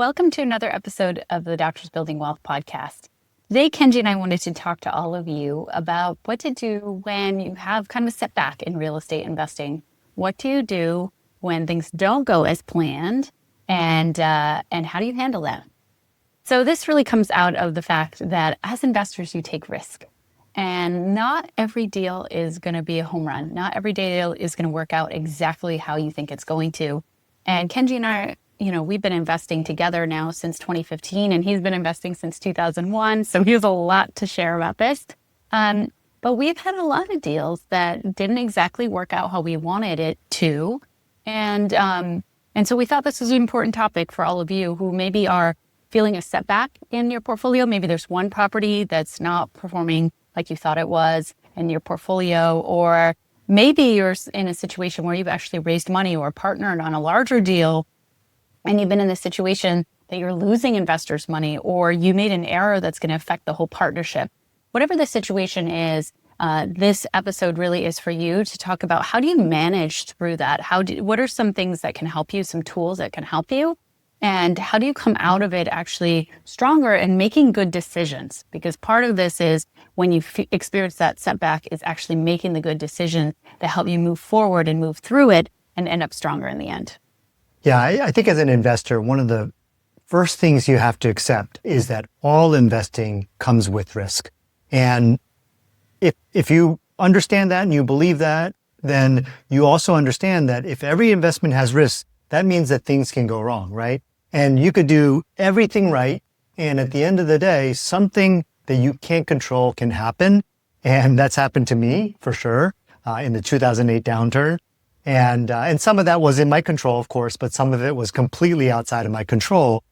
Welcome to another episode of the Doctors Building Wealth podcast. Today, Kenji and I wanted to talk to all of you about what to do when you have kind of a setback in real estate investing. What do you do when things don't go as planned, and how do you handle that? So this really comes out of the fact that as investors, you take risk. And not every deal is going to be a home run. Not every deal is going to work out exactly how you think it's going to. And Kenji and I, we've been investing together now since 2015, and he's been investing since 2001. So he has a lot to share about this. But we've had a lot of deals that didn't exactly work out how we wanted it to. And so we thought this was an important topic for all of you who maybe are feeling a setback in your portfolio. Maybe there's one property that's not performing like you thought it was in your portfolio, or maybe you're in a situation where you've actually raised money or partnered on a larger deal, and you've been in this situation that you're losing investors' money, or you made an error that's going to affect the whole partnership. Whatever the situation is, this episode really is for you to talk about how do you manage through that? What are some things that can help you, some tools that can help you? And how do you come out of it actually stronger and making good decisions? Because part of this is when you experience that setback is actually making the good decisions that help you move forward and move through it and end up stronger in the end. Yeah, I think as an investor, one of the first things you have to accept is that all investing comes with risk. And if you understand that and you believe that, then you also understand that if every investment has risk, that means that things can go wrong, right? And you could do everything right, and at the end of the day, something that you can't control can happen. And that's happened to me for sure in the 2008 downturn. And some of that was in my control, of course, but some of it was completely outside of my control.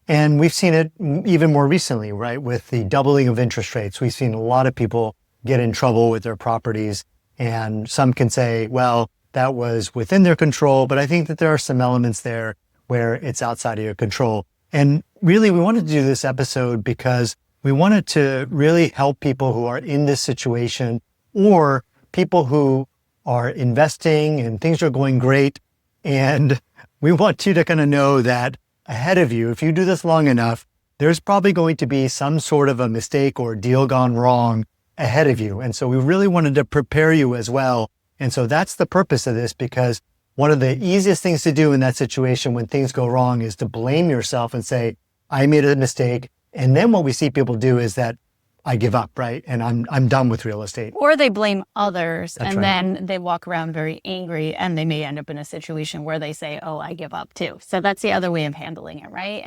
And we've seen it even more recently, right? With the doubling of interest rates, we've seen a lot of people get in trouble with their properties. And some can say, well, that was within their control, but I think that there are some elements there where it's outside of your control. And really, we wanted to do this episode because we wanted to really help people who are in this situation, or people who are investing and things are going great. And we want you to kind of know that ahead of you, if you do this long enough, there's probably going to be some sort of a mistake or deal gone wrong ahead of you. And so we really wanted to prepare you as well. And so that's the purpose of this, because one of the easiest things to do in that situation when things go wrong is to blame yourself and say, I made a mistake. And then what we see people do is that I give up, right? And I'm done with real estate. Or they blame others. That's and right. Then they walk around very angry, and they may end up in a situation where they say, oh, I give up too. So that's the other way of handling it, right?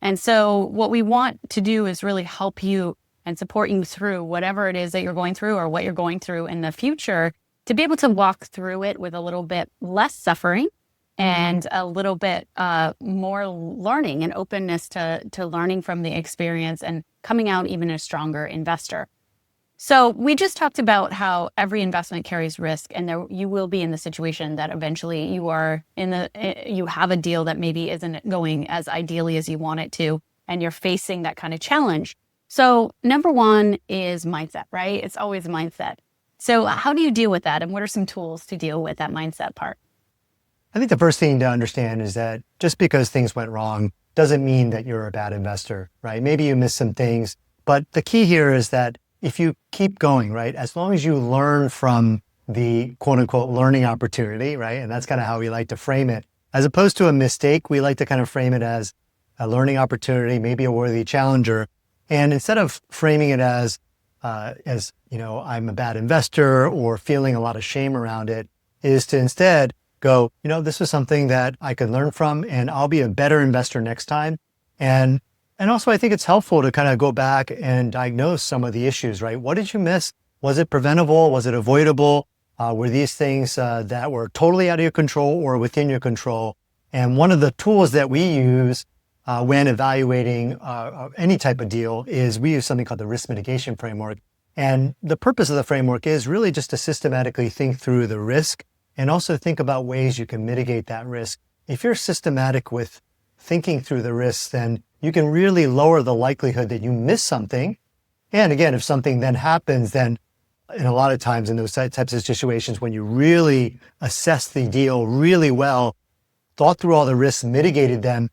And so what we want to do is really help you and support you through whatever it is that you're going through or what you're going through in the future, to be able to walk through it with a little bit less suffering and a little bit more learning and openness to learning from the experience and coming out even a stronger investor. So we just talked about how every investment carries risk, and you will be in the situation that eventually you have a deal that maybe isn't going as ideally as you want it to, and you're facing that kind of challenge. So number one is mindset, right? It's always mindset. So how do you deal with that? And what are some tools to deal with that mindset part? I think the first thing to understand is that just because things went wrong doesn't mean that you're a bad investor, right? Maybe you missed some things, but the key here is that if you keep going, right, as long as you learn from the quote unquote learning opportunity, right? And that's kind of how we like to frame it. As opposed to a mistake, we like to kind of frame it as a learning opportunity, maybe a worthy challenger. And instead of framing it as I'm a bad investor or feeling a lot of shame around it, is to instead go, this is something that I could learn from, and I'll be a better investor next time. And also I think it's helpful to kind of go back and diagnose some of the issues, right? What did you miss? Was it preventable? Was it avoidable? Were these things that were totally out of your control or within your control? And one of the tools that we use when evaluating any type of deal is we use something called the risk mitigation framework. And the purpose of the framework is really just to systematically think through the risk and also think about ways you can mitigate that risk. If you're systematic with thinking through the risks, then you can really lower the likelihood that you miss something. And again, if something then happens, then in a lot of times in those types of situations, when you really assess the deal really well, thought through all the risks, mitigated them,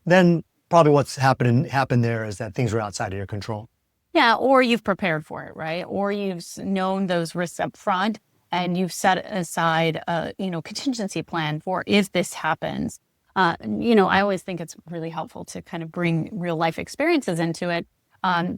then probably what's happened there is that things were outside of your control. Yeah, or you've prepared for it, right? Or you've known those risks up front and you've set aside a, contingency plan for if this happens. I always think it's really helpful to kind of bring real life experiences into it.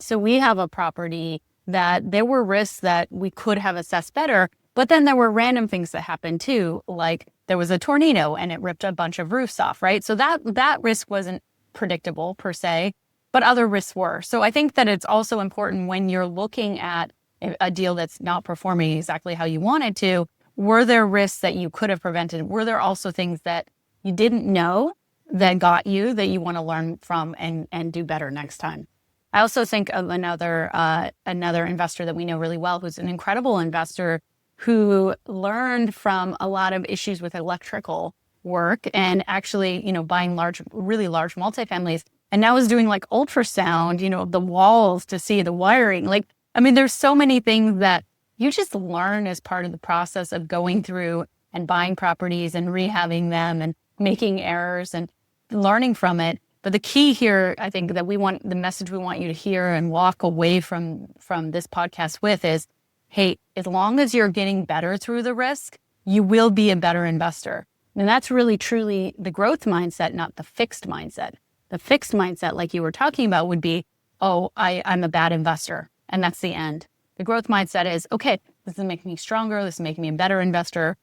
So we have a property that there were risks that we could have assessed better, but then there were random things that happened too, like there was a tornado and it ripped a bunch of roofs off, right? So that risk wasn't predictable per se, but other risks were. So I think that it's also important when you're looking at a deal that's not performing exactly how you wanted to, were there risks that you could have prevented? Were there also things that you didn't know that got you that you want to learn from and do better next time? I also think of another investor that we know really well, who's an incredible investor who learned from a lot of issues with electrical work and actually, buying really large multifamilies, and now is doing like ultrasound, of the walls to see the wiring. There's so many things that you just learn as part of the process of going through and buying properties and rehabbing them and making errors and learning from it. But the key here, I think that the message we want you to hear and walk away from this podcast with is, hey, as long as you're getting better through the risk, you will be a better investor. And that's really truly the growth mindset, not the fixed mindset. The fixed mindset, like you were talking about, would be, I'm a bad investor. And that's the end. The growth mindset is, okay, this is making me stronger. This is making me a better investor.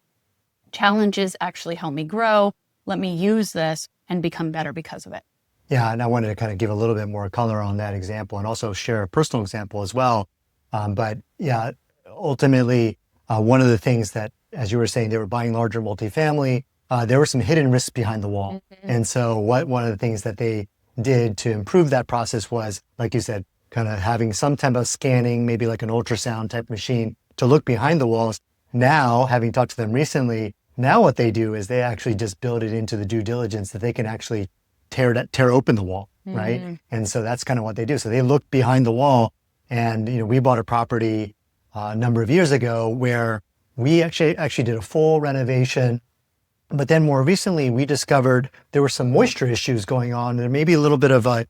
Challenges actually help me grow. Let me use this and become better because of it. Yeah, and I wanted to kind of give a little bit more color on that example and also share a personal example as well. But yeah, ultimately, one of the things that, as you were saying, they were buying larger multifamily, there were some hidden risks behind the wall. Mm-hmm. And so one of the things that they did to improve that process was, like you said, kind of having some type of scanning, maybe like an ultrasound type machine to look behind the walls. Now, having talked to them recently, now what they do is they actually just build it into the due diligence that they can actually tear open the wall, right? Mm-hmm. And so that's kind of what they do. So they look behind the wall, and we bought a property a number of years ago where we actually did a full renovation. But then more recently, we discovered there were some moisture issues going on. There may be a little bit of a,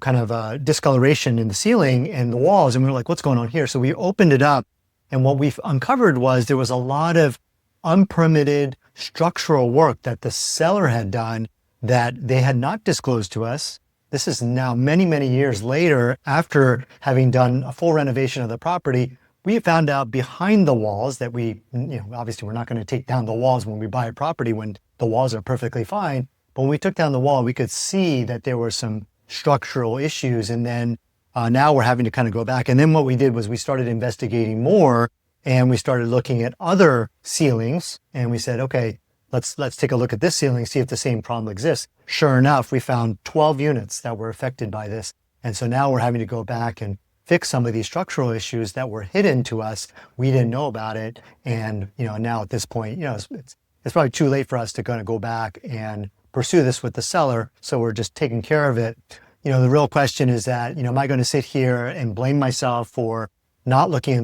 kind of a discoloration in the ceiling and the walls. And we were like, what's going on here? So we opened it up. And what we've uncovered was there was a lot of unpermitted structural work that the seller had done that they had not disclosed to us. This is now many, many years later, after having done a full renovation of the property. We found out behind the walls that obviously we're not going to take down the walls when we buy a property when the walls are perfectly fine. But when we took down the wall, we could see that there were some structural issues. And then now we're having to kind of go back. And then what we did was we started investigating more, and we started looking at other ceilings. And we said, okay, let's take a look at this ceiling, see if the same problem exists. Sure enough, we found 12 units that were affected by this. And so now we're having to go back and fix some of these structural issues that were hidden to us. We didn't know about it. And, now at this point, it's probably too late for us to kind of go back and pursue this with the seller. So we're just taking care of it. The real question is that, am I going to sit here and blame myself for not looking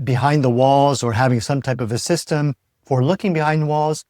behind the walls or having some type of a system for looking behind the walls?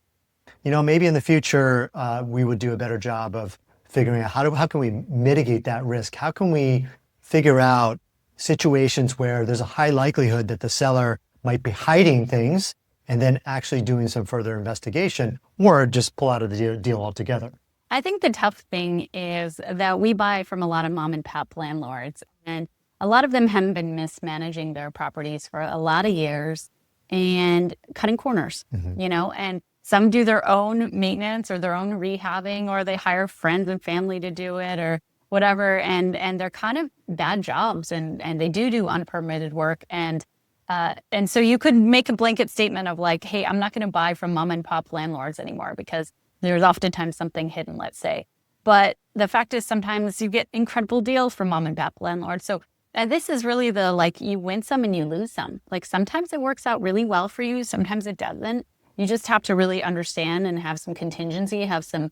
Maybe in the future, we would do a better job of figuring out how can we mitigate that risk? How can we figure out situations where there's a high likelihood that the seller might be hiding things and then actually doing some further investigation, or just pull out of the deal altogether? I think the tough thing is that we buy from a lot of mom and pop landlords, and a lot of them haven't been mismanaging their properties for a lot of years and cutting corners, and some do their own maintenance or their own rehabbing, or they hire friends and family to do it or whatever. And they're kind of bad jobs, and they do unpermitted work. And so you could make a blanket statement of like, hey, I'm not going to buy from mom and pop landlords anymore because there's oftentimes something hidden, let's say. But the fact is sometimes you get incredible deals from mom and pop landlords. So this is really you win some and you lose some. Like sometimes it works out really well for you. Sometimes it doesn't. You just have to really understand and have some contingency, have some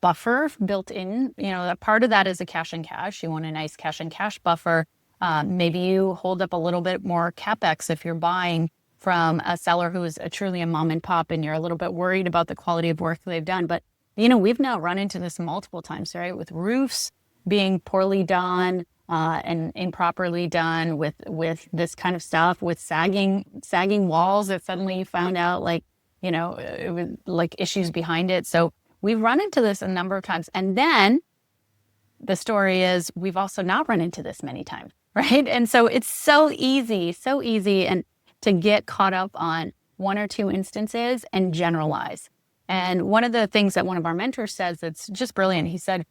buffer built in. A part of that is a cash and cash. You want a nice cash and cash buffer. Maybe you hold up a little bit more CapEx if you're buying from a seller who is truly a mom and pop and you're a little bit worried about the quality of work they've done. But we've now run into this multiple times, right? With roofs being poorly done and improperly done, with this kind of stuff, with sagging walls that suddenly you found out it was like issues behind it. So we've run into this a number of times. And then the story is we've also not run into this many times, right? And so it's so easy and to get caught up on one or two instances and generalize. And one of the things that one of our mentors says that's just brilliant, he said,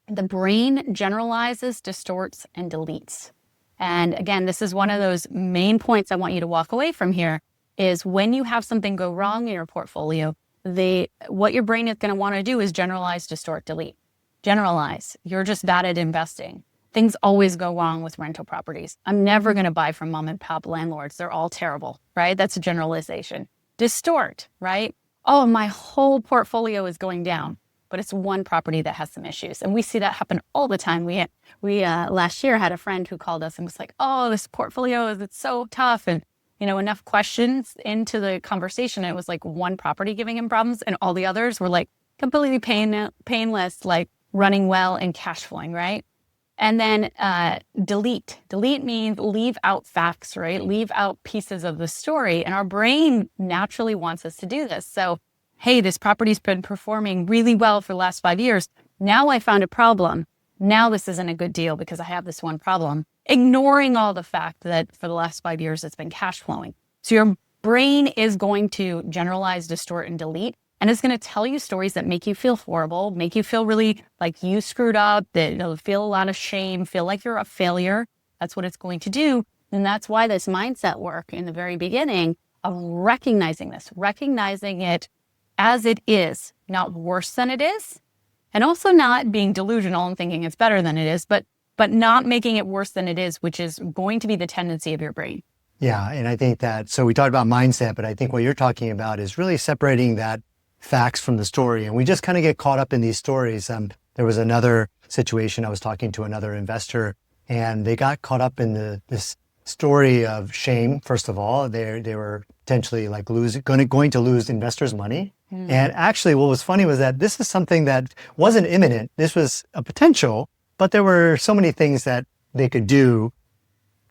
the brain generalizes, distorts, and deletes. And again, this is one of those main points I want you to walk away from here is when you have something go wrong in your portfolio, what your brain is going to want to do is generalize, distort, delete. Generalize. You're just bad at investing. Things always go wrong with rental properties. I'm never going to buy from mom and pop landlords. They're all terrible, right? That's a generalization. Distort, right? Oh, my whole portfolio is going down, but it's one property that has some issues. And we see that happen all the time. We last year had a friend who called us and was like, oh, this portfolio it's so tough. And, enough questions into the conversation. It was like one property giving him problems and all the others were like completely painless, like running well and cash flowing, right? And then delete. Delete means leave out facts, right? Leave out pieces of the story. And our brain naturally wants us to do this. So, hey, this property's been performing really well for the last 5 years. Now I found a problem. Now this isn't a good deal because I have this one problem. Ignoring all the fact that for the last 5 years it's been cash flowing. So your brain is going to generalize, distort, and delete. And it's going to tell you stories that make you feel horrible, make you feel really like you screwed up, that you'll feel a lot of shame, feel like you're a failure. That's what it's going to do. And that's why this mindset work in the very beginning of recognizing it as it is, not worse than it is, and also not being delusional and thinking it's better than it is, but not making it worse than it is, which is going to be the tendency of your brain. Yeah. And I think so we talked about mindset, but I think what you're talking about is really separating that facts from the story. And we just kind of get caught up in these stories. There was another situation. I was talking to another investor and they got caught up in this story of shame. First of all, they were potentially like going to lose investors' money. And actually what was funny was that this is something that wasn't imminent. This was a potential, but there were so many things that they could do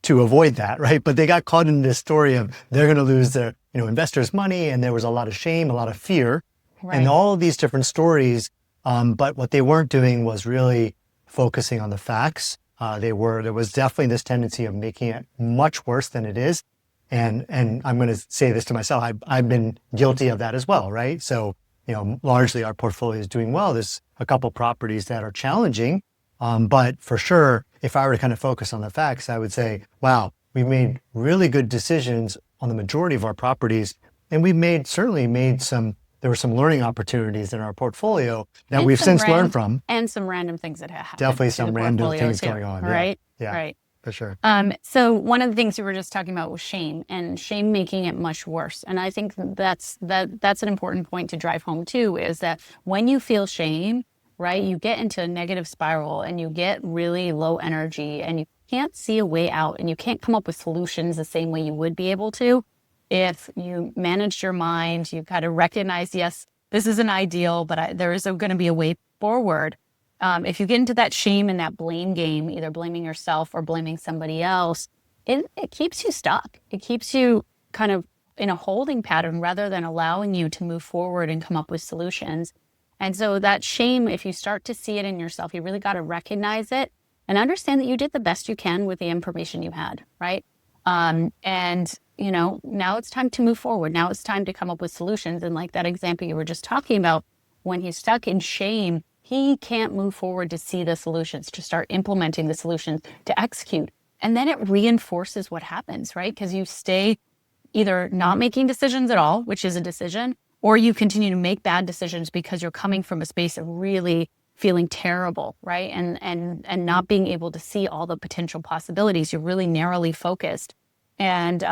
to avoid that, right? But they got caught in this story of they're going to lose their investors' money. And there was a lot of shame, a lot of fear. Right. And all of these different stories, but what they weren't doing was really focusing on the facts. There was definitely this tendency of making it much worse than it is. And I'm going to say this to myself, I've been guilty of that as well, right? So, largely our portfolio is doing well. There's a couple properties that are challenging, but for sure, if I were to kind of focus on the facts, I would say, wow, we've made really good decisions on the majority of our properties, and certainly made there were some learning opportunities in our portfolio that we've since learned from. And some random things that have happened. Definitely some random things going on. Right? Yeah. Right. For sure. So one of the things we were just talking about was shame, and shame making it much worse. And I think that's an important point to drive home too, is that when you feel shame, right, you get into a negative spiral and you get really low energy and you can't see a way out and you can't come up with solutions the same way you would be able to if you managed your mind, you kind of recognize, yes, this isn't ideal, but there is going to be a way forward. If you get into that shame and that blame game, either blaming yourself or blaming somebody else, it keeps you stuck. It keeps you kind of in a holding pattern rather than allowing you to move forward and come up with solutions. And so that shame, if you start to see it in yourself, you really got to recognize it and understand that you did the best you can with the information you had, right? Now it's time to move forward. Now it's time to come up with solutions. And like that example you were just talking about, when he's stuck in shame, he can't move forward to see the solutions, to start implementing the solutions, to execute. And then it reinforces what happens, right? Because you stay either not making decisions at all, which is a decision, or you continue to make bad decisions because you're coming from a space of really feeling terrible, right? And not being able to see all the potential possibilities. You're really narrowly focused. And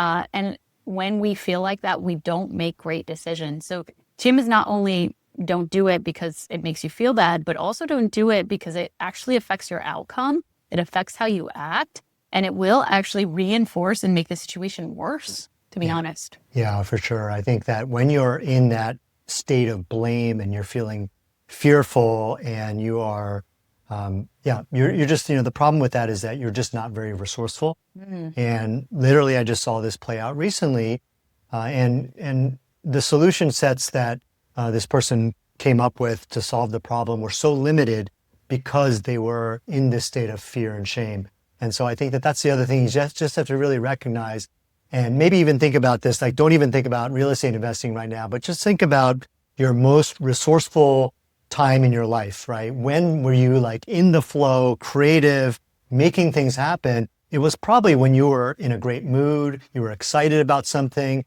when we feel like that, we don't make great decisions. So Tim is not only don't do it because it makes you feel bad, but also don't do it because it actually affects your outcome. It affects how you act, and it will actually reinforce and make the situation worse, to be honest. Yeah, for sure. I think that when you're in that state of blame and you're feeling fearful and you are, you're just, the problem with that is that you're just not very resourceful. And literally, I just saw this play out recently, and the solution sets that this person came up with to solve the problem were so limited because they were in this state of fear and shame. And so I think that that's the other thing you just have to really recognize and maybe even think about this. Like, don't even think about real estate investing right now, but just think about your most resourceful time in your life, right? When were you like in the flow, creative, making things happen? It was probably when you were in a great mood, you were excited about something,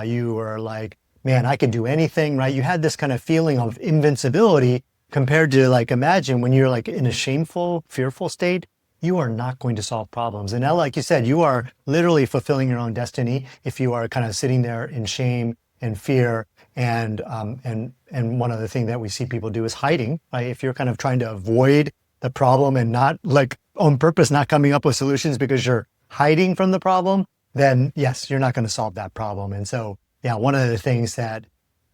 you were like, man, I could do anything, right? You had this kind of feeling of invincibility compared to like, imagine when you're like in a shameful, fearful state, you are not going to solve problems. And now, like you said, you are literally fulfilling your own destiny if you are kind of sitting there in shame and fear. And one other thing that we see people do is hiding, right? If you're kind of trying to avoid the problem and not like on purpose, not coming up with solutions because you're hiding from the problem, then yes, you're not going to solve that problem. And so, yeah, one of the things that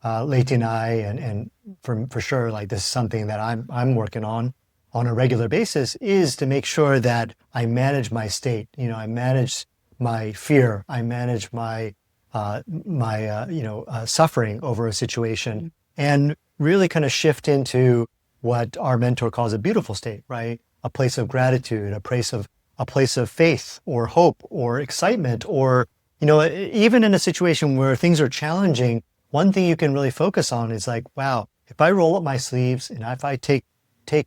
Leti and I, and for sure, like this is something that I'm working on a regular basis, is to make sure that I manage my state. I manage my fear. I manage my suffering over a situation, and really kind of shift into what our mentor calls a beautiful state, right? A place of gratitude, a place of faith or hope or excitement, or even in a situation where things are challenging, one thing you can really focus on is like, wow, if I roll up my sleeves and if I take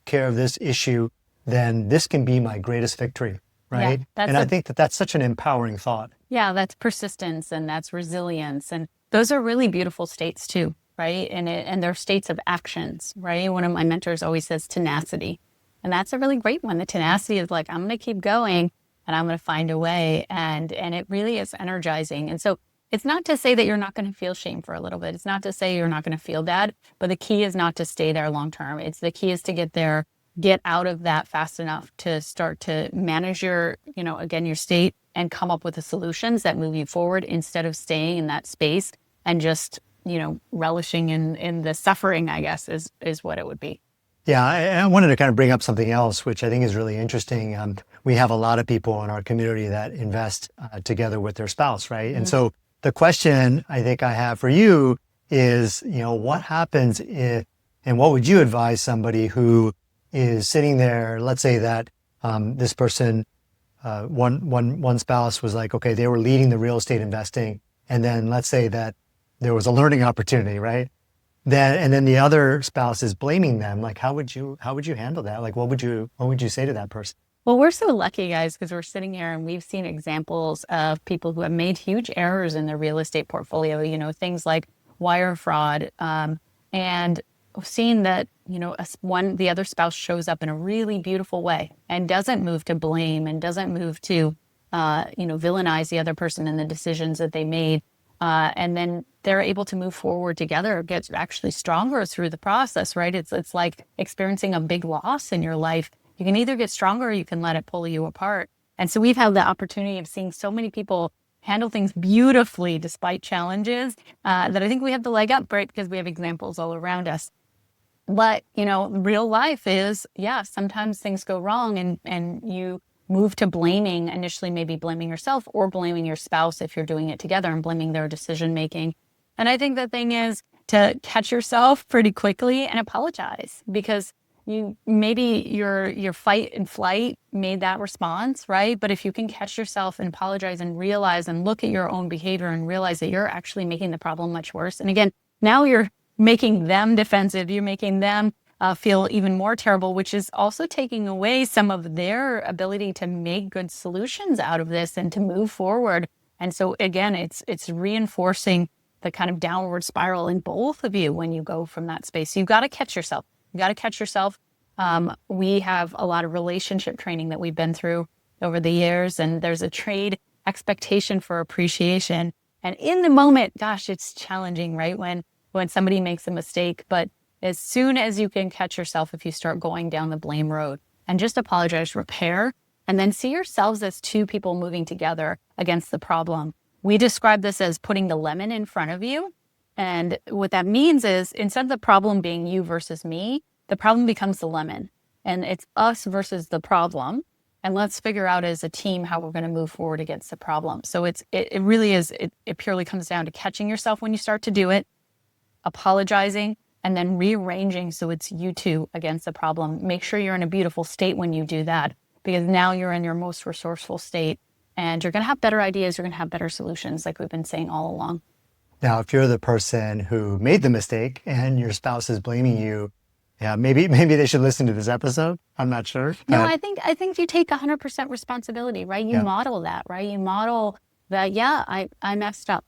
care of this issue, then this can be my greatest victory, right? Yeah, and I think that that's such an empowering thought. Yeah, that's persistence and that's resilience. And those are really beautiful states too, right? And they're states of actions, right? One of my mentors always says tenacity. And that's a really great one. The tenacity is like, I'm going to keep going and I'm going to find a way. And it really is energizing. And so it's not to say that you're not going to feel shame for a little bit. It's not to say you're not going to feel bad, but the key is not to stay there long term. The key is to get there, get out of that fast enough to start to manage your, again, your state and come up with the solutions that move you forward instead of staying in that space and just, relishing in the suffering, I guess, is what it would be. Yeah, I wanted to kind of bring up something else, which I think is really interesting. We have a lot of people in our community that invest together with their spouse, right? And so the question I think I have for you is, what happens if, and what would you advise somebody who is sitting there? Let's say that this person, one spouse was like, okay, they were leading the real estate investing, and then let's say that there was a learning opportunity, right? And then the other spouse is blaming them. Like, how would you handle that? Like, what would you say to that person? Well, we're so lucky, guys, because we're sitting here and we've seen examples of people who have made huge errors in their real estate portfolio, things like wire fraud, and seeing that, the other spouse shows up in a really beautiful way and doesn't move to blame and doesn't move to, villainize the other person and the decisions that they made. And then they're able to move forward together, get actually stronger through the process, right? It's like experiencing a big loss in your life. You can either get stronger or you can let it pull you apart. And so we've had the opportunity of seeing so many people handle things beautifully despite challenges that I think we have the leg up, right? Because we have examples all around us. But, real life is, sometimes things go wrong and you move to blaming, initially maybe blaming yourself or blaming your spouse if you're doing it together and blaming their decision making. And I think the thing is to catch yourself pretty quickly and apologize, because your fight and flight made that response, right? But if you can catch yourself and apologize and realize and look at your own behavior and realize that you're actually making the problem much worse. And again, now you're making them defensive, you're making them feel even more terrible, which is also taking away some of their ability to make good solutions out of this and to move forward. And so again, it's reinforcing the kind of downward spiral in both of you when you go from that space. So you've got to catch yourself. We have a lot of relationship training that we've been through over the years, and there's a trade expectation for appreciation. And in the moment, gosh, it's challenging, right? When somebody makes a mistake, but as soon as you can catch yourself, if you start going down the blame road and just apologize, repair, and then see yourselves as two people moving together against the problem. We describe this as putting the lemon in front of you And what that means is instead of the problem being you versus me, the problem becomes the lemon. And it's us versus the problem. And let's figure out as a team how we're going to move forward against the problem. So it really is, it purely comes down to catching yourself when you start to do it, apologizing, and then rearranging so it's you two against the problem. Make sure you're in a beautiful state when you do that, because now you're in your most resourceful state and you're going to have better ideas. You're going to have better solutions, like we've been saying all along. Now, if you're the person who made the mistake and your spouse is blaming you, yeah, maybe they should listen to this episode. I'm not sure. No, I think you take 100% responsibility, right? You model that, right? You model that, yeah, I messed up,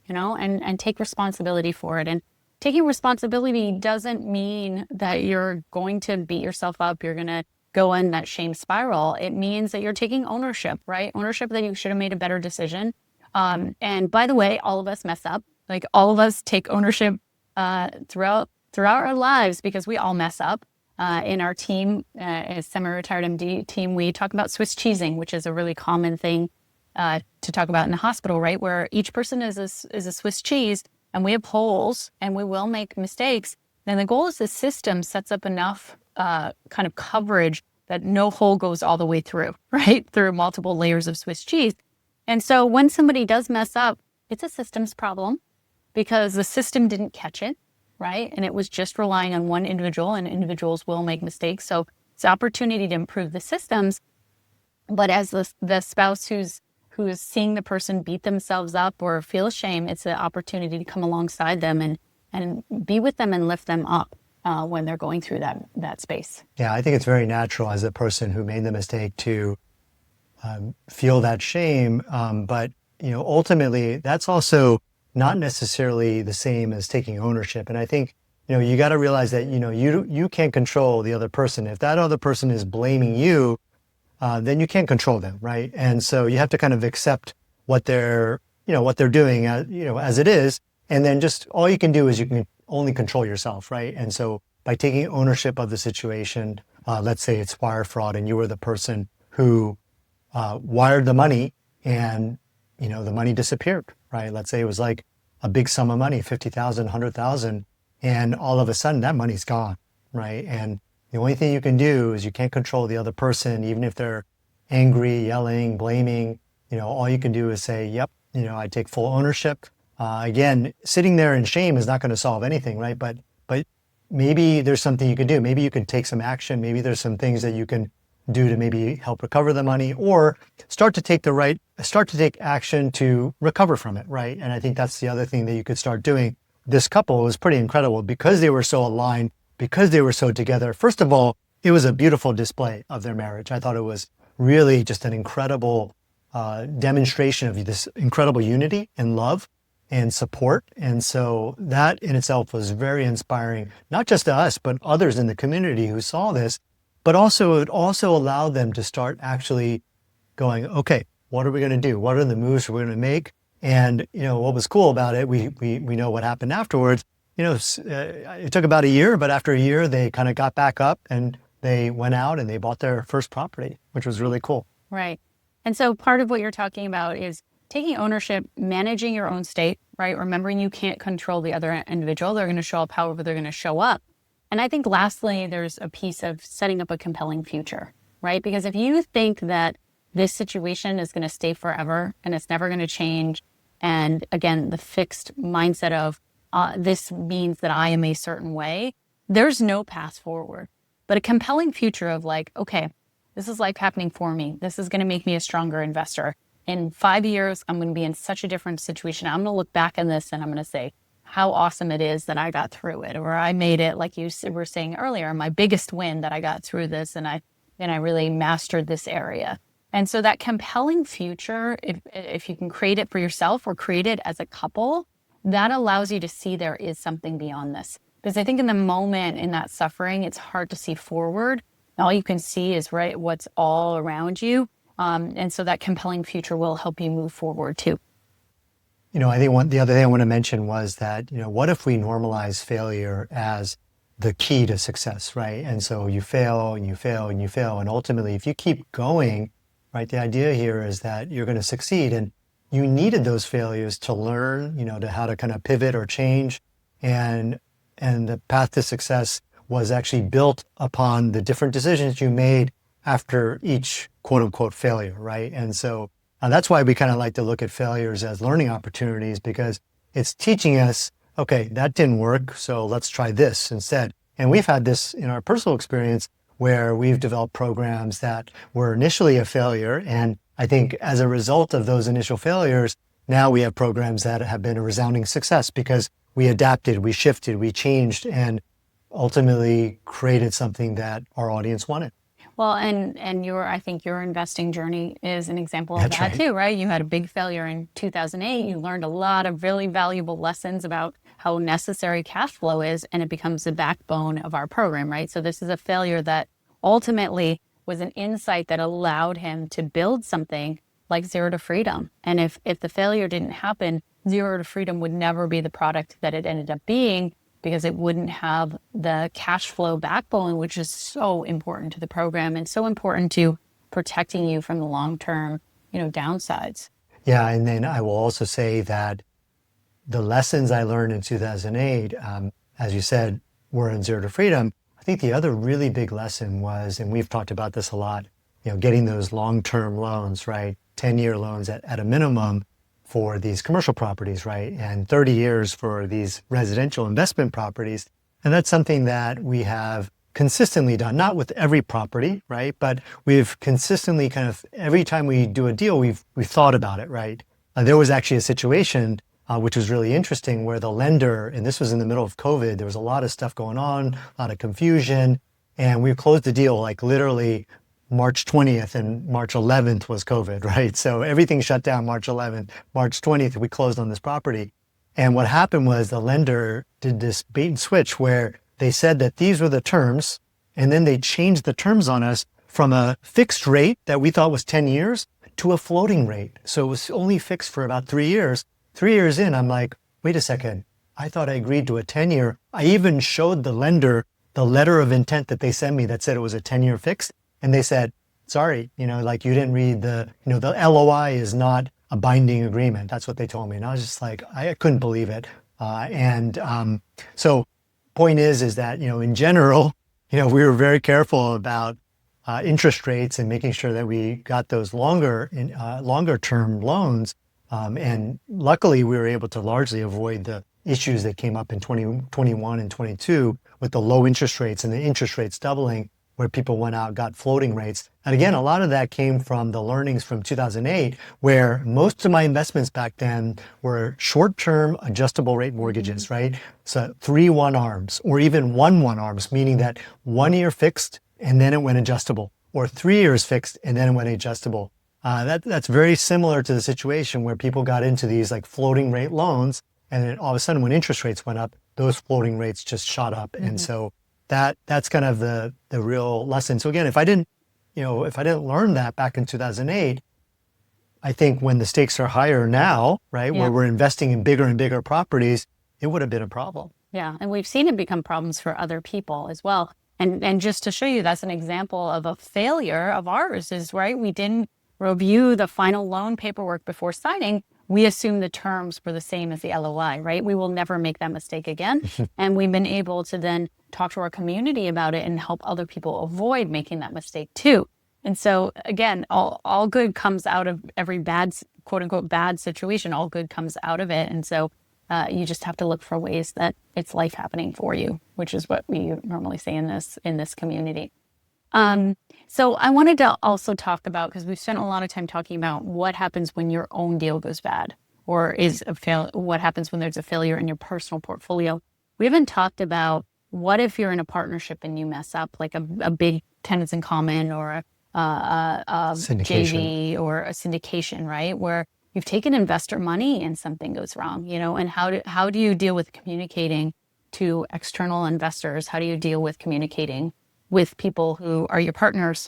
and take responsibility for it. And taking responsibility doesn't mean that you're going to beat yourself up. You're going to go in that shame spiral. It means that you're taking ownership, right? Ownership that you should have made a better decision. And by the way, all of us mess up. Like all of us take ownership throughout our lives, because we all mess up. In our team, as semi-retired MD team, we talk about Swiss cheesing, which is a really common thing to talk about in the hospital, right? Where each person is a Swiss cheese, and we have holes, and we will make mistakes. Then the goal is the system sets up enough kind of coverage that no hole goes all the way through, right? Through multiple layers of Swiss cheese. And so when somebody does mess up, it's a systems problem because the system didn't catch it, right? And it was just relying on one individual, and individuals will make mistakes. So it's an opportunity to improve the systems. But as the spouse who's seeing the person beat themselves up or feel ashamed, it's an opportunity to come alongside them and be with them and lift them up when they're going through that space. Yeah, I think it's very natural as a person who made the mistake to feel that shame. But, ultimately, that's also not necessarily the same as taking ownership. And I think, you got to realize that, you can't control the other person. If that other person is blaming you, then you can't control them, right? And so you have to kind of accept what they're doing, as it is. And then just all you can do is you can only control yourself, right? And so by taking ownership of the situation, let's say it's wire fraud and you were the person who wired the money and, the money disappeared, right? Let's say it was like a big sum of money, 50,000, 100,000, and all of a sudden that money's gone, right? And the only thing you can do is you can't control the other person, even if they're angry, yelling, blaming. All you can do is say, yep, I take full ownership. Again, sitting there in shame is not going to solve anything, right? But maybe there's something you can do. Maybe you can take some action. Maybe there's some things that you can do to maybe help recover the money, or start to take action to recover from it, right? And I think that's the other thing that you could start doing. This couple was pretty incredible because they were so aligned, because they were so together. First of all, it was a beautiful display of their marriage. I thought it was really just an incredible demonstration of this incredible unity and love and support. And so that in itself was very inspiring, not just to us, but others in the community who saw this. But also, it also allowed them to start actually going, okay, what are we going to do? What are the moves we're going to make? And, what was cool about it, we know what happened afterwards. It took about a year, but after a year, they kind of got back up and they went out and they bought their first property, which was really cool. Right. And so part of what you're talking about is taking ownership, managing your own state, right? Remembering you can't control the other individual. They're going to show up however they're going to show up. And I think lastly, there's a piece of setting up a compelling future, right? Because if you think that this situation is going to stay forever and it's never going to change, and again, the fixed mindset of this means that I am a certain way, there's no path forward. But a compelling future of like, okay, this is life happening for me. This is going to make me a stronger investor. In 5 years, I'm going to be in such a different situation. I'm going to look back on this and I'm going to say, how awesome it is that I got through it, or I made it, like you were saying earlier, my biggest win that I got through this and I really mastered this area. And so that compelling future, if you can create it for yourself or create it as a couple, that allows you to see there is something beyond this. Because I think in the moment, in that suffering, it's hard to see forward. All you can see is what's all around you. And so that compelling future will help you move forward too. I think the other thing I want to mention was that, what if we normalize failure as the key to success, right? And so you fail and you fail and you fail. And ultimately, if you keep going, right, the idea here is that you're going to succeed. And you needed those failures to learn, to how to kind of pivot or change. And the path to success was actually built upon the different decisions you made after each quote unquote failure, right? And so that's why we kind of like to look at failures as learning opportunities, because it's teaching us, okay, that didn't work, so let's try this instead. And we've had this in our personal experience where we've developed programs that were initially a failure. And I think as a result of those initial failures, now we have programs that have been a resounding success because we adapted, we shifted, we changed, and ultimately created something that our audience wanted. Well, and I think your investing journey is an example of That's that right. too, right? You had a big failure in 2008. You learned a lot of really valuable lessons about how necessary cash flow is, and it becomes the backbone of our program, right? So this is a failure that ultimately was an insight that allowed him to build something like Zero to Freedom. And if the failure didn't happen, Zero to Freedom would never be the product that it ended up being, because it wouldn't have the cash flow backbone, which is so important to the program and so important to protecting you from the long-term, downsides. Yeah, and then I will also say that the lessons I learned in 2008, as you said, were in Zero to Freedom. I think the other really big lesson was, and we've talked about this a lot, getting those long-term loans, right? 10-year loans at a minimum for these commercial properties, right? And 30 years for these residential investment properties. And that's something that we have consistently done, not with every property, right? But we've consistently kind of, every time we do a deal, we've thought about it, right? There was actually a situation which was really interesting where the lender, and this was in the middle of COVID, there was a lot of stuff going on, a lot of confusion, and we closed the deal like literally March 20th, and March 11th was COVID, right? So everything shut down March 11th. March 20th, we closed on this property. And what happened was the lender did this bait and switch where they said that these were the terms, and then they changed the terms on us from a fixed rate that we thought was 10 years to a floating rate. So it was only fixed for about 3 years. 3 years in, I'm like, wait a second. I thought I agreed to a 10-year. I even showed the lender the letter of intent that they sent me that said it was a 10-year fixed. And they said, sorry, like you didn't read the LOI is not a binding agreement. That's what they told me. And I was just like, I couldn't believe it. So point is that, in general, we were very careful about interest rates and making sure that we got those longer term loans. And luckily we were able to largely avoid the issues that came up in 2021 and 22 with the low interest rates and the interest rates doubling, where people went out, got floating rates. And again, a lot of that came from the learnings from 2008, where most of my investments back then were short-term adjustable rate mortgages, right? So 3-1 ARMs, or even 1-1 ARMs, meaning that 1 year fixed and then it went adjustable, or 3 years fixed and then it went adjustable. That's very similar to the situation where people got into these like floating rate loans, and then all of a sudden when interest rates went up, those floating rates just shot up. And so that's kind of the real lesson. So again, if I didn't learn that back in 2008, I think when the stakes are higher now, right, where we're investing in bigger and bigger properties, it would have been a problem. Yeah, and we've seen it become problems for other people as well. And just to show you, that's an example of a failure of ours is, right, we didn't review the final loan paperwork before signing. We assume the terms were the same as the LOI, right? We will never make that mistake again. And we've been able to then talk to our community about it and help other people avoid making that mistake too. And so again, all good comes out of every bad, quote unquote, bad situation. All good comes out of it. And so you just have to look for ways that it's life happening for you, which is what we normally say in this community. So I wanted to also talk about, because we've spent a lot of time talking about what happens when your own deal goes bad, or what happens when there's a failure in your personal portfolio. We haven't talked about what if you're in a partnership and you mess up, like a big tenants in common or a JV or a syndication, right? Where you've taken investor money and something goes wrong, and how do you deal with communicating to external investors? How do you deal with communicating with people who are your partners?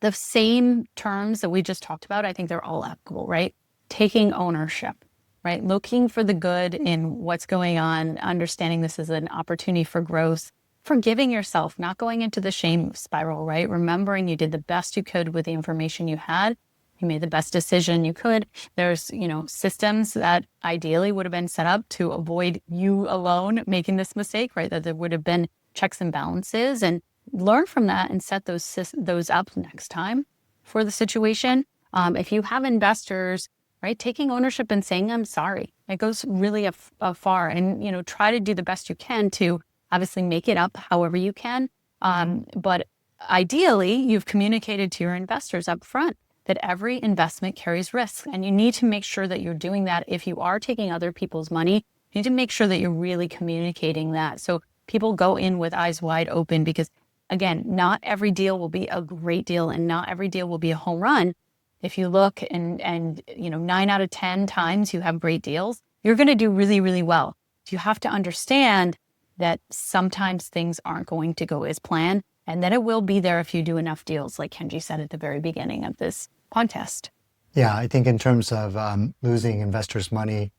The same terms that we just talked about, I think they're all applicable, right? Taking ownership, right? Looking for the good in what's going on, understanding this is an opportunity for growth, forgiving yourself, not going into the shame spiral, right? Remembering you did the best you could with the information you had, You made the best decision you could. There's, systems that ideally would have been set up to avoid you alone making this mistake, right? That there would have been checks and balances, and learn from that and set those up next time for the situation. If you have investors, right, taking ownership and saying, I'm sorry, it goes really far. And, try to do the best you can to obviously make it up however you can. But ideally, you've communicated to your investors up front that every investment carries risk. And you need to make sure that you're doing that. If you are taking other people's money, you need to make sure that you're really communicating that. So people go in with eyes wide open, because again, not every deal will be a great deal and not every deal will be a home run. If you look and 9 out of 10 times you have great deals, you're going to do really, really well. You have to understand that sometimes things aren't going to go as planned, and that it will be there if you do enough deals, like Kenji said at the very beginning of this podcast. Yeah, I think in terms of losing investors' money,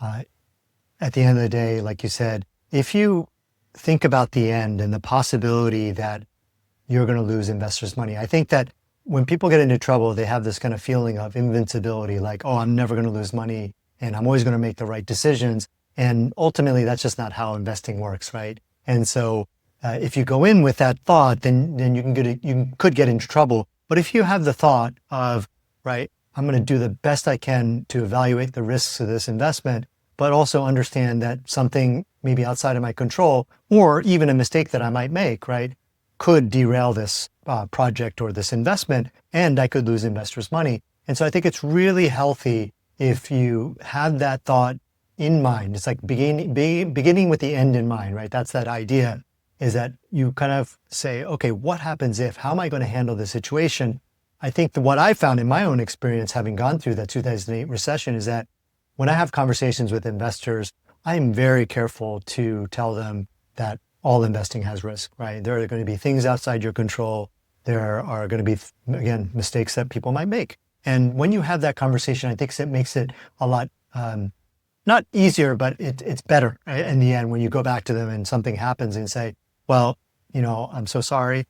at the end of the day, like you said, if you think about the end and the possibility that you're going to lose investors' money, I think that when people get into trouble, they have this kind of feeling of invincibility, like, oh, I'm never going to lose money and I'm always going to make the right decisions. And ultimately, that's just not how investing works, right? And so if you go in with that thought, then you could get into trouble. But if you have the thought of, right, I'm going to do the best I can to evaluate the risks of this investment, but also understand that something maybe outside of my control, or even a mistake that I might make, right, could derail this project or this investment, and I could lose investors' money. And so I think it's really healthy if you have that thought in mind. It's like beginning with the end in mind, right? That's that idea, is that you kind of say, okay, what happens if? How am I going to handle this situation? I think that what I found in my own experience, having gone through the 2008 recession, is that when I have conversations with investors, I'm very careful to tell them that all investing has risk, right? There are going to be things outside your control. There are going to be, again, mistakes that people might make. And when you have that conversation, I think it makes it a lot, not easier, but it's better, right? In the end, when you go back to them and something happens and say, well, I'm so sorry.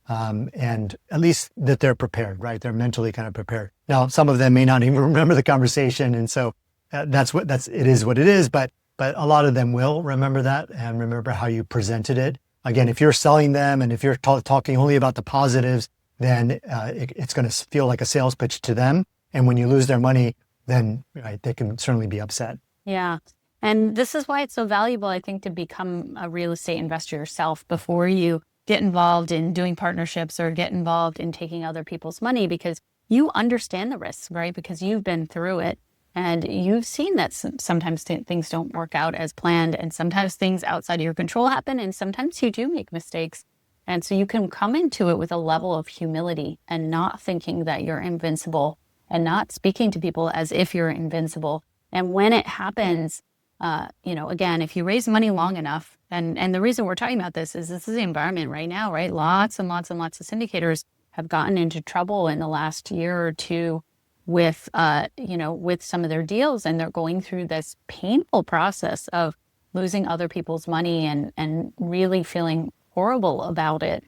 And at least that they're prepared, right? They're mentally kind of prepared. Now, some of them may not even remember the conversation. And so it is what it is, but a lot of them will remember that and remember how you presented it. Again, if you're selling them and if you're talking only about the positives, then it's going to feel like a sales pitch to them. And when you lose their money, then right, they can certainly be upset. Yeah. And this is why it's so valuable, I think, to become a real estate investor yourself before you get involved in doing partnerships or get involved in taking other people's money, because you understand the risks, right? Because you've been through it and you've seen that sometimes things don't work out as planned, and sometimes things outside of your control happen, and sometimes you do make mistakes. And so you can come into it with a level of humility and not thinking that you're invincible and not speaking to people as if you're invincible. And when it happens, again, if you raise money long enough, and the reason we're talking about this is the environment right now, right? Lots and lots and lots of syndicators have gotten into trouble in the last year or two with some of their deals, and they're going through this painful process of losing other people's money and really feeling horrible about it.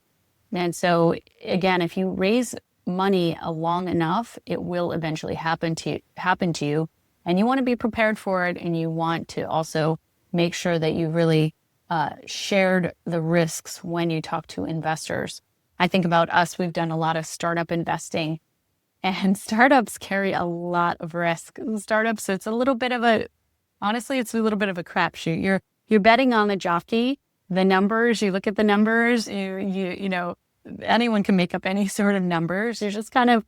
And so, again, if you raise money long enough, it will eventually happen to you. And you want to be prepared for it, and you want to also make sure that you really shared the risks when you talk to investors. I think about us, we've done a lot of startup investing, and startups carry a lot of risk. Startups, it's a little bit of a crapshoot. You're betting on the jockey, the numbers. You look at the numbers. Anyone can make up any sort of numbers. You're just kind of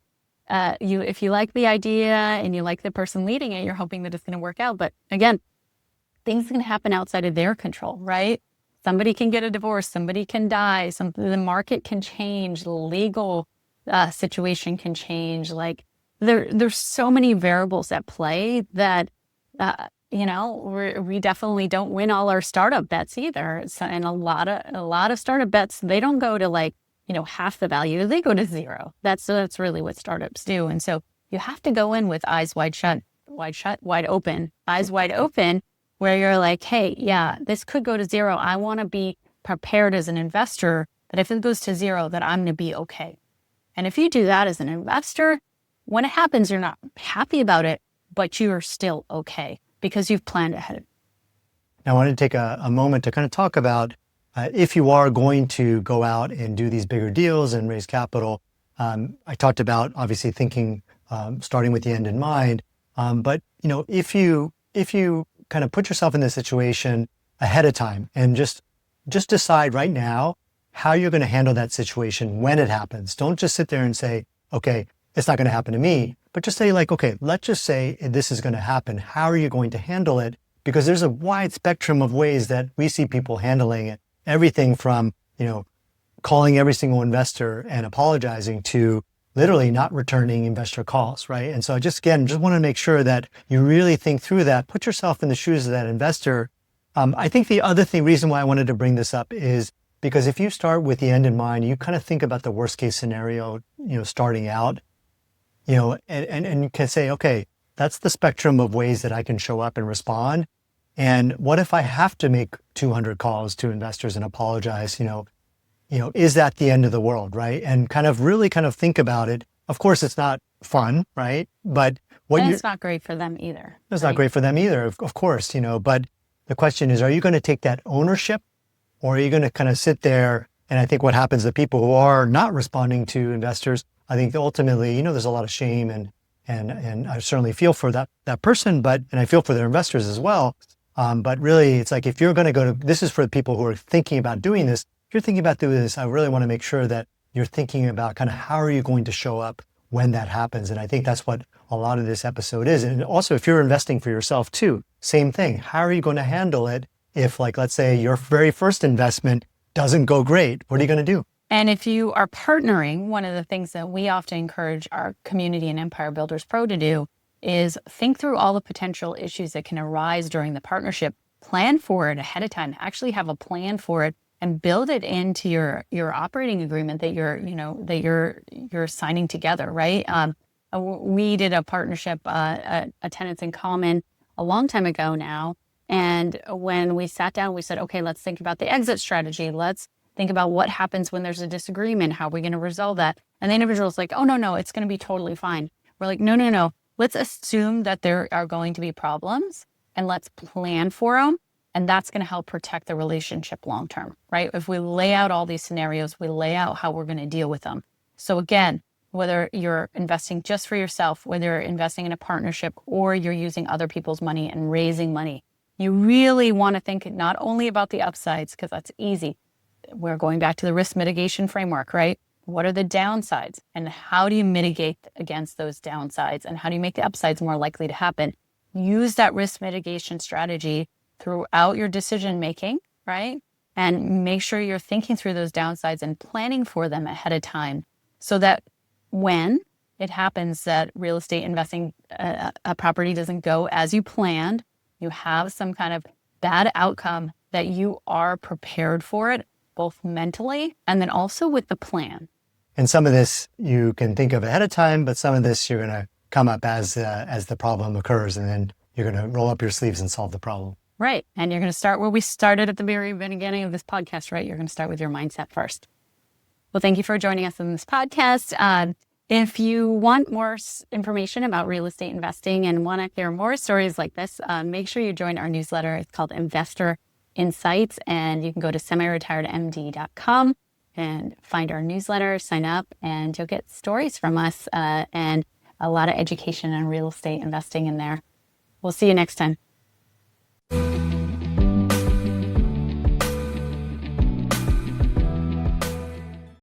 if you like the idea and you like the person leading it, you're hoping that it's going to work out. But again, things can happen outside of their control, right? Somebody can get a divorce, somebody can die, the market can change, the legal situation can change. Like there's so many variables at play that we definitely don't win all our startup bets either. So, and a lot of startup bets, they don't go to half the value, they go to zero. That's really what startups do. And so you have to go in with eyes wide open, where you're like, hey, yeah, this could go to zero. I want to be prepared as an investor that if it goes to zero, that I'm going to be okay. And if you do that as an investor, when it happens, you're not happy about it, but you are still okay because you've planned ahead. Now, I want to take a moment to kind of talk about if you are going to go out and do these bigger deals and raise capital. I talked about obviously thinking, starting with the end in mind. But if you kind of put yourself in this situation ahead of time and just decide right now how you're going to handle that situation when it happens. Don't just sit there and say, okay, it's not going to happen to me, but just say like, okay, let's just say this is going to happen. How are you going to handle it? Because there's a wide spectrum of ways that we see people handling it. Everything from, calling every single investor and apologizing to literally not returning investor calls, right? And so just want to make sure that you really think through that, put yourself in the shoes of that investor. I think the other reason why I wanted to bring this up is because if you start with the end in mind, you kind of think about the worst case scenario, starting out, and you can say, okay, that's the spectrum of ways that I can show up and respond. And what if I have to make 200 calls to investors and apologize? Is that the end of the world, right? And really think about it. Of course, it's not fun, right? But it's not great for them either. It's not great for them either, of course, but the question is, are you going to take that ownership, or are you going to kind of sit there? And I think what happens to people who are not responding to investors, I think ultimately, there's a lot of shame and I certainly feel for that person, and I feel for their investors as well. But really, it's like, if you're going to this is for the people who are thinking about doing this. If you're thinking about doing this, I really want to make sure that you're thinking about kind of how are you going to show up when that happens. And I think that's what a lot of this episode is. And also, if you're investing for yourself too, same thing. How are you going to handle it if, like, let's say your very first investment doesn't go great? What are you going to do? And if you are partnering, one of the things that we often encourage our community and Empire Builders Pro to do is think through all the potential issues that can arise during the partnership. Plan for it ahead of time. Actually have a plan for it and build it into your operating agreement that you're signing together, right? We did a partnership, a tenants in common, a long time ago now. And when we sat down, we said, okay, let's think about the exit strategy. Let's think about what happens when there's a disagreement. How are we going to resolve that? And the individual's like, oh, no, it's going to be totally fine. We're like, no. Let's assume that there are going to be problems and let's plan for them. And that's going to help protect the relationship long term, right? If we lay out all these scenarios, we lay out how we're going to deal with them. So again, whether you're investing just for yourself, whether you're investing in a partnership, or you're using other people's money and raising money, you really want to think not only about the upsides, because that's easy. We're going back to the risk mitigation framework, right? What are the downsides and how do you mitigate against those downsides, and how do you make the upsides more likely to happen? Use that risk mitigation strategy throughout your decision making, right? And make sure you're thinking through those downsides and planning for them ahead of time, so that when it happens that real estate investing, a property doesn't go as you planned, you have some kind of bad outcome, that you are prepared for it, both mentally and then also with the plan. And some of this you can think of ahead of time, but some of this you're going to come up as the problem occurs, and then you're going to roll up your sleeves and solve the problem. Right. And you're going to start where we started at the very beginning of this podcast, right? You're going to start with your mindset first. Well, thank you for joining us in this podcast. If you want more information about real estate investing and want to hear more stories like this, make sure you join our newsletter. It's called Investor Insights, and you can go to semiretiredmd.com and find our newsletter, sign up, and you'll get stories from us and a lot of education on real estate investing in there. We'll see you next time.